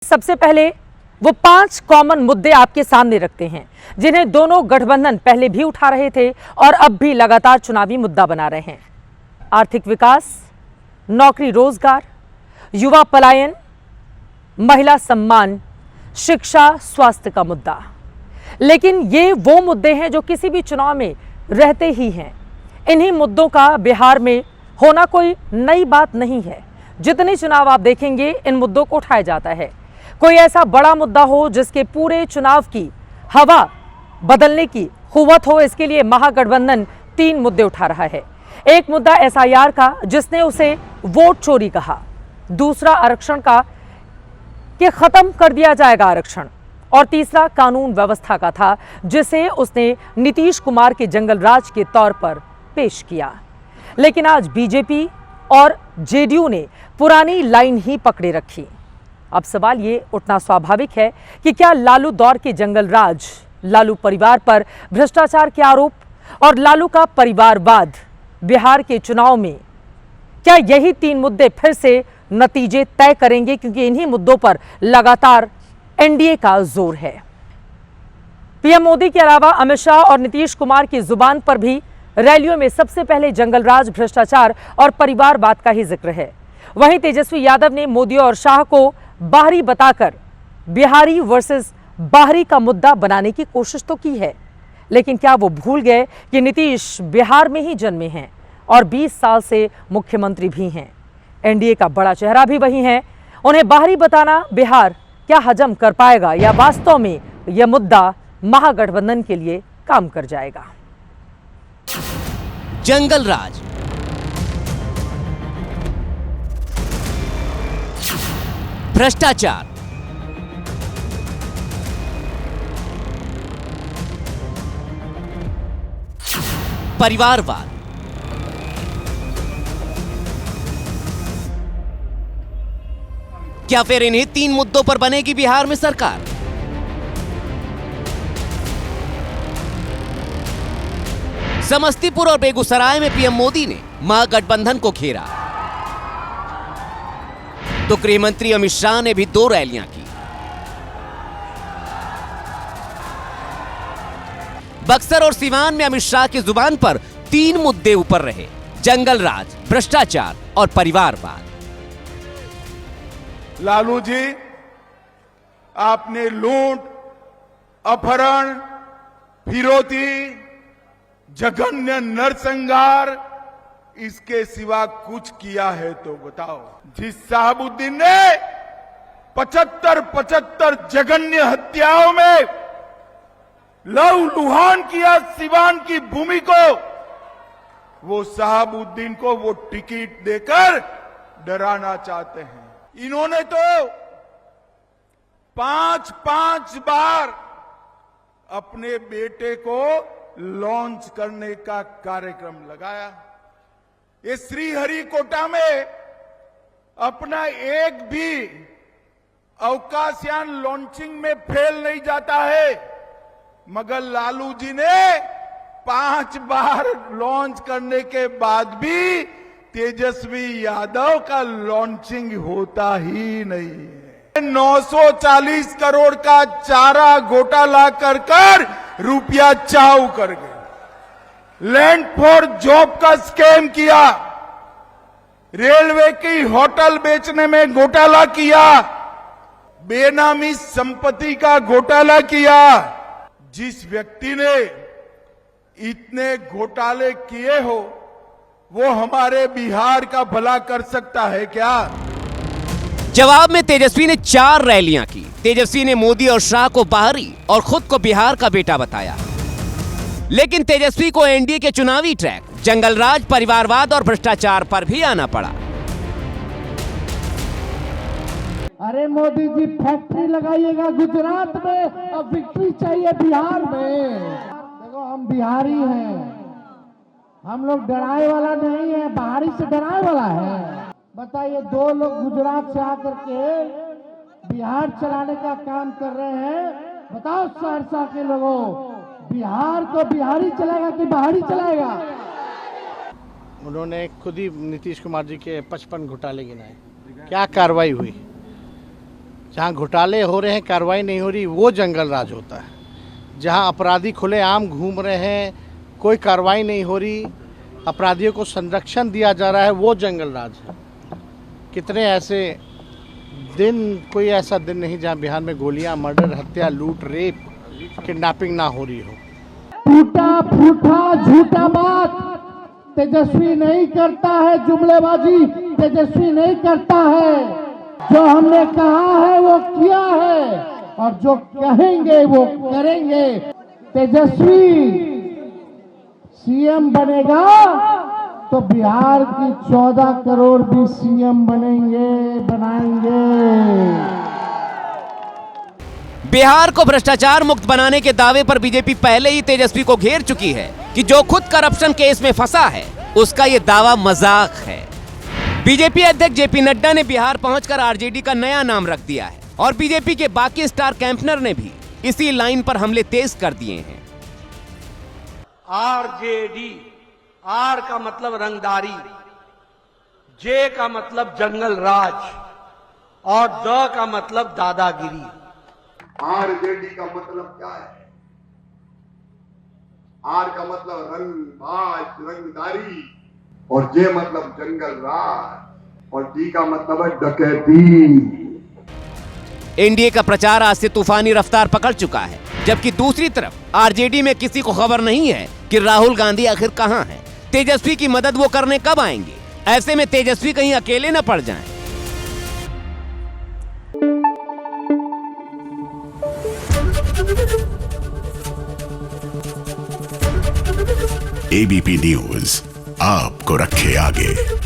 सबसे पहले वो 5 कॉमन मुद्दे आपके सामने रखते हैं जिन्हें दोनों गठबंधन पहले भी उठा रहे थे और अब भी लगातार चुनावी मुद्दा बना रहे हैं। आर्थिक विकास, नौकरी रोजगार, युवा पलायन, महिला सम्मान, शिक्षा, स्वास्थ्य का मुद्दा। लेकिन ये वो मुद्दे हैं जो किसी भी चुनाव में रहते ही हैं। इन्हीं मुद्दों का बिहार में होना कोई नई बात नहीं है। जितने चुनाव आप देखेंगे इन मुद्दों को उठाया जाता है। कोई ऐसा बड़ा मुद्दा हो जिसके पूरे चुनाव की हवा बदलने की कुव्वत हो, इसके लिए महागठबंधन 3 मुद्दे उठा रहा है। एक मुद्दा एसआईआर का, जिसने उसे वोट चोरी कहा। दूसरा आरक्षण का कि खत्म कर दिया जाएगा आरक्षण। और तीसरा कानून व्यवस्था का था, जिसे उसने नीतीश कुमार के जंगल राज के तौर पर पेश किया। लेकिन आज बीजेपी और जेडीयू ने पुरानी लाइन ही पकड़े रखी। अब सवाल ये उठना स्वाभाविक है कि क्या लालू दौर के जंगल राज, लालू परिवार पर भ्रष्टाचार के आरोप और लालू का परिवारवाद बिहार के चुनाव में, क्या यही 3 मुद्दे फिर से नतीजे तय करेंगे? क्योंकि इन्हीं मुद्दों पर लगातार एनडीए का जोर है। पीएम मोदी के अलावा अमित शाह और नीतीश कुमार की जुबान पर भी रैलियों में सबसे पहले जंगलराज, भ्रष्टाचार और परिवारवाद का ही जिक्र है। वहीं तेजस्वी यादव ने मोदी और शाह को बाहरी बताकर बिहारी वर्सेस बाहरी का मुद्दा बनाने की कोशिश तो की है। लेकिन क्या वो भूल गए कि नीतीश बिहार में ही जन्मे हैं और 20 साल से मुख्यमंत्री भी हैं। एनडीए का बड़ा चेहरा भी वही है। उन्हें बाहरी बताना बिहार क्या हजम कर पाएगा, या वास्तव में यह मुद्दा महागठबंधन के लिए काम कर जाएगा? जंगल राज, भ्रष्टाचार, परिवारवाद, क्या फिर इन्हीं 3 मुद्दों पर बनेगी बिहार में सरकार? समस्तीपुर और बेगूसराय में पीएम मोदी ने महागठबंधन को घेरा, तो गृहमंत्री अमित शाह ने भी 2 रैलियां की। बक्सर और सीवान में अमित शाह की जुबान पर 3 मुद्दे ऊपर रहे: जंगल राज, भ्रष्टाचार और परिवारवाद। लालू जी, आपने लूट, अपहरण, फिरौती, जघन्य नरसंहार, इसके सिवा कुछ किया है तो बताओ। जिस शहाबुद्दीन ने 75 जघन्य हत्याओं में लहूलुहान किया सिवान की भूमि को, वो शहाबुद्दीन को वो टिकट देकर डराना चाहते हैं। इन्होंने तो 5 बार अपने बेटे को लॉन्च करने का कार्यक्रम लगाया। ये श्रीहरिकोटा में अपना एक भी अवकाशयान लॉन्चिंग में फेल नहीं जाता है, मगर लालू जी ने 5 बार लॉन्च करने के बाद भी तेजस्वी यादव का लॉन्चिंग होता ही नहीं है। 940 करोड़ का चारा घोटाला कर रुपया चाऊ कर गए। लैंड फॉर जॉब का स्कैम किया, रेलवे की होटल बेचने में घोटाला किया, बेनामी संपत्ति का घोटाला किया। जिस व्यक्ति ने इतने घोटाले किए हो, वो हमारे बिहार का भला कर सकता है क्या? जवाब में तेजस्वी ने 4 रैलियां की। तेजस्वी ने मोदी और शाह को बाहरी और खुद को बिहार का बेटा बताया। लेकिन तेजस्वी को एनडीए के चुनावी ट्रैक जंगलराज, परिवारवाद और भ्रष्टाचार पर भी आना पड़ा। अरे मोदी जी, फैक्ट्री लगाइएगा गुजरात में, अब विक्ट्री चाहिए बिहार में। देखो, हम बिहारी हैं, हम लोग डराए वाला नहीं है, बाहरी से डराए वाला है। बताइए, 2 लोग गुजरात से आकर के बिहार चलाने का काम कर रहे हैं। बताओ सहरसा के लोगों, बिहार को बिहारी चलाएगा कि बाहरी चलाएगा? उन्होंने खुद ही नीतीश कुमार जी के 55 घोटाले गिनाए। क्या कार्रवाई हुई? जहाँ घोटाले हो रहे हैं, कार्रवाई नहीं हो रही, वो जंगल राज होता है। जहाँ अपराधी खुलेआम घूम रहे हैं, कोई कार्रवाई नहीं हो रही, अपराधियों को संरक्षण दिया जा रहा है, वो जंगल राज है। कितने ऐसे दिन, कोई ऐसा दिन नहीं जहाँ बिहार में गोलियां, मर्डर, हत्या, लूट, रेप, किडनैपिंग ना हो रही हो। टूटा फूटा झूठा बात तेजस्वी नहीं करता है, जुमलेबाजी तेजस्वी नहीं करता है। जो हमने कहा है वो किया है, और जो कहेंगे वो करेंगे। तेजस्वी सीएम बनेगा तो बिहार की 14 करोड़ भी सीएम बनाएंगे। बिहार को भ्रष्टाचार मुक्त बनाने के दावे पर बीजेपी पहले ही तेजस्वी को घेर चुकी है कि जो खुद करप्शन केस में फंसा है उसका ये दावा मजाक है। बीजेपी अध्यक्ष जेपी नड्डा ने बिहार पहुंचकर आरजेडी का नया नाम रख दिया है और बीजेपी के बाकी स्टार कैंपेनर ने भी इसी लाइन पर हमले तेज कर दिए हैं। आरजेडी, आर का मतलब रंगदारी, जे का मतलब जंगल राज और द का मतलब दादागिरी। आरजेडी का मतलब क्या है? आर का मतलब रंगबाज, रंगदारी, और जे मतलब जंगल राज, और डी का मतलब है डकैती। एनडीए का प्रचार आज से तूफानी रफ्तार पकड़ चुका है, जबकि दूसरी तरफ आरजेडी में किसी को खबर नहीं है कि राहुल गांधी आखिर कहां हैं। तेजस्वी की मदद वो करने कब आएंगे? ऐसे में तेजस्वी कहीं अकेले न पड़ जाएं। एबीपी न्यूज आपको रखे आगे।